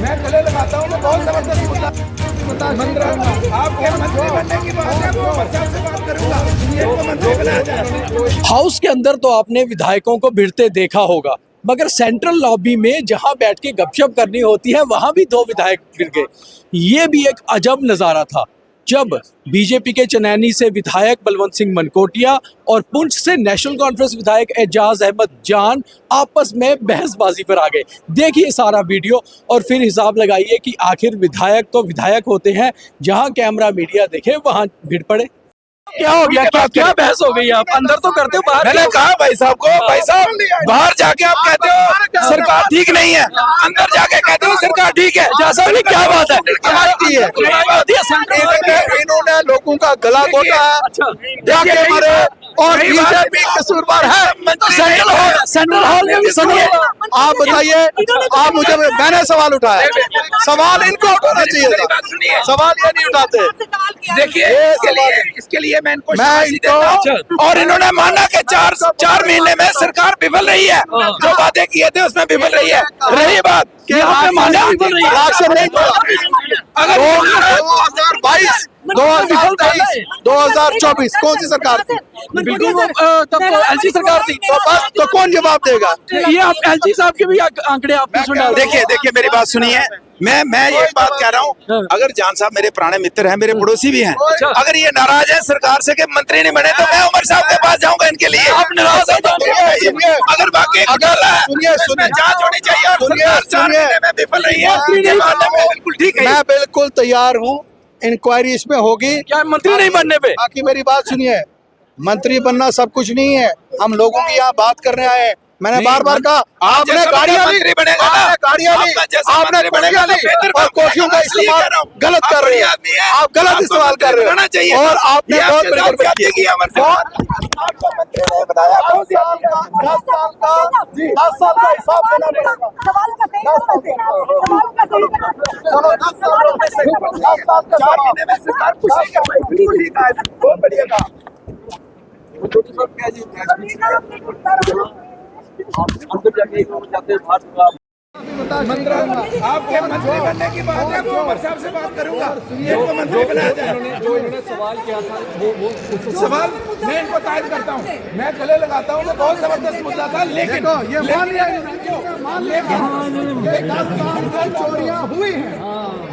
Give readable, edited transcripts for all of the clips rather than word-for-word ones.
मैं गले लगाता हूँ, मैं बहुत जबरदस्त मुद्दा आपके मंत्री बनने की बात है, वो प्रचार से बात करूंगा, इनको मंत्री बनाया जाए। हाउस के अंदर तो आपने विधायकों को भिड़ते देखा होगा, मगर सेंट्रल लॉबी में जहां बैठ के गपशप करनी होती है वहां भी दो विधायक भिड़ गए। ये भी एक अजब नज़ारा था जब बीजेपी के चनैनी से विधायक बलवंत सिंह मनकोटिया और पुंछ से नेशनल कॉन्फ्रेंस विधायक एजाज अहमद जान आपस में बहसबाजी पर आ गए। देखिए सारा वीडियो और फिर हिसाब लगाइए कि आखिर विधायक तो विधायक होते हैं, जहां कैमरा मीडिया देखे वहां भिड़ पड़े। क्या हो गया? क्या बहस हो गई? आप अंदर तो करते हो, बाहर मैंने कहा भाई साहब को, भाई साहब बाहर जाके आप कहते हो सरकार ठीक नहीं है, अंदर जाके कहते हो सरकार ठीक है। जैसा भी क्या बात है? इन्होंने लोगों का गला घोटा है, जाके मारे और बीजेपी कसूरवार है। सेंट्रल हॉल में भी सुनिए। आप बताइए, आप मुझे, मैंने सवाल उठाया, सवाल इनको उठाना चाहिए था, सवाल ये नहीं उठाते। देखिए इसके लिए मैं इनको और इन्होंने माना कि चार महीने में सरकार विफल रही है, जो वादे किए थे उसमें विफल रही है। रही बात कि राशन नहीं, अगर 2022 2023 2024 कौन सी सरकार थी? बिल्कुल, तब तो एलजी सरकार थी। तो बस, तो कौन जवाब देगा? ये आप एलजी साहब के भी आंकड़े आपने सुना। देखिए मेरी बात सुनिए, मैं ये बात कह रहा हूँ, अगर जान साहब मेरे पुराने मित्र हैं, मेरे पड़ोसी भी हैं, अगर ये नाराज है सरकार से कि मंत्री नहीं बने, तो मैं उमर साहब के पास जाऊंगा इनके लिए। आप नाराज हैं? अगर वाकई सुनिए जांच होनी चाहिए और सरकार 4 महीने में विफल रही है, ये मानने में बिल्कुल ठीक है। मैं बिल्कुल तैयार हूँ, इंक्वायरी इसमें होगी। क्या मंत्री नहीं बनने पे? बाकी मेरी बात सुनिए, मंत्री बनना सब कुछ नहीं है, हम लोगों की यहाँ बात करने आए हैं। मैंने बार बार कहा, आपने गाड़ियां ली, आपने कोठियां ली और कोठियों का इस्तेमाल गलत कर रहे हैं, आप गलत इस्तेमाल कर रहे हैं। और आपने बहुत बड़ी गड़बड़ी की। आपको मंत्री ने बताया 10 साल का हिसाब देना पड़ेगा। चलो 10 साल का महीने में सरकार बहुत बढ़िया कहा। आपके मंत्री बनने की बात है, वो उमर साहब से बात करूंगा, इनको मंत्री बनाया जाए। जो इन्होंने सवाल किया था वो सवाल मैं इनको तायद करता हूँ, मैं गले लगाता हूँ, वो बहुत जबरदस्त मुद्दा था, लेकिन ये मान लिया, लेकिन 10 साल में चोरियां हुई हैं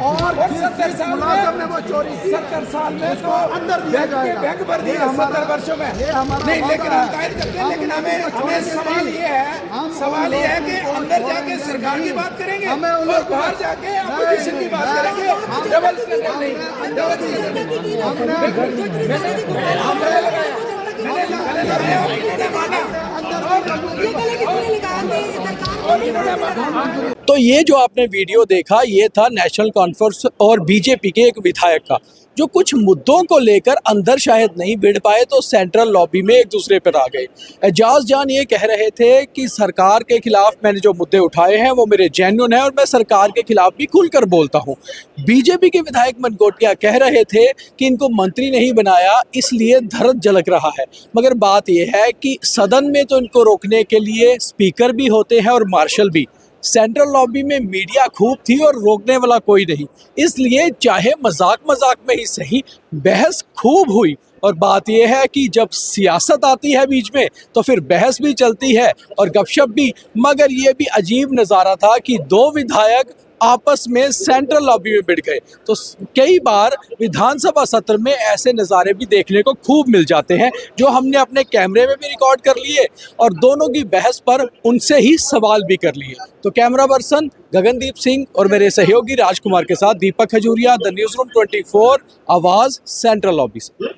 और 70 साल में वो चोरी 70 साल में तो अंदर दिया जाएगा, बैंक भर दिया 70 वर्षों में नहीं। लेकिन हम तायद करते हैं, लेकिन हमें सवाल ये है कि अंदर जाके सरकार की बात करेंगे और बाहर जाके अपोजिशन की बात करेंगे। डबल स्टैंडर्ड नहीं, तो ये जो आपने वीडियो देखा, ये था नेशनल कॉन्फ्रेंस और बीजेपी के एक विधायक का, जो कुछ मुद्दों को लेकर अंदर शायद नहीं भिड़ पाए तो सेंट्रल लॉबी में एक दूसरे पर आ गए। एजाज जान ये कह रहे थे कि सरकार के खिलाफ मैंने जो मुद्दे उठाए हैं वो मेरे जेन्युइन है और मैं सरकार के खिलाफ भी खुलकर बोलता हूं। बीजेपी के विधायक मनकोटिया कह रहे थे कि इनको मंत्री नहीं बनाया इसलिए धरत झलक रहा है, मगर बात यह है कि सदन में तो इनको रोकने के लिए स्पीकर भी होते हैं और मार्शल भी। सेंट्रल लॉबी में मीडिया खूब थी और रोकने वाला कोई नहीं, इसलिए चाहे मजाक में ही सही बहस खूब हुई। और बात यह है कि जब सियासत आती है बीच में तो फिर बहस भी चलती है और गपशप भी। मगर ये भी अजीब नज़ारा था कि दो विधायक आपस में सेंट्रल लॉबी में भिड़ गए। तो कई बार विधानसभा सत्र में ऐसे नज़ारे भी देखने को खूब मिल जाते हैं, जो हमने अपने कैमरे में भी रिकॉर्ड कर लिए और दोनों की बहस पर उनसे ही सवाल भी कर लिए। तो कैमरा पर्सन गगनदीप सिंह और मेरे सहयोगी राजकुमार के साथ दीपक खजूरिया, द न्यूज़ रूम 24, आवाज़ सेंट्रल लॉबी से।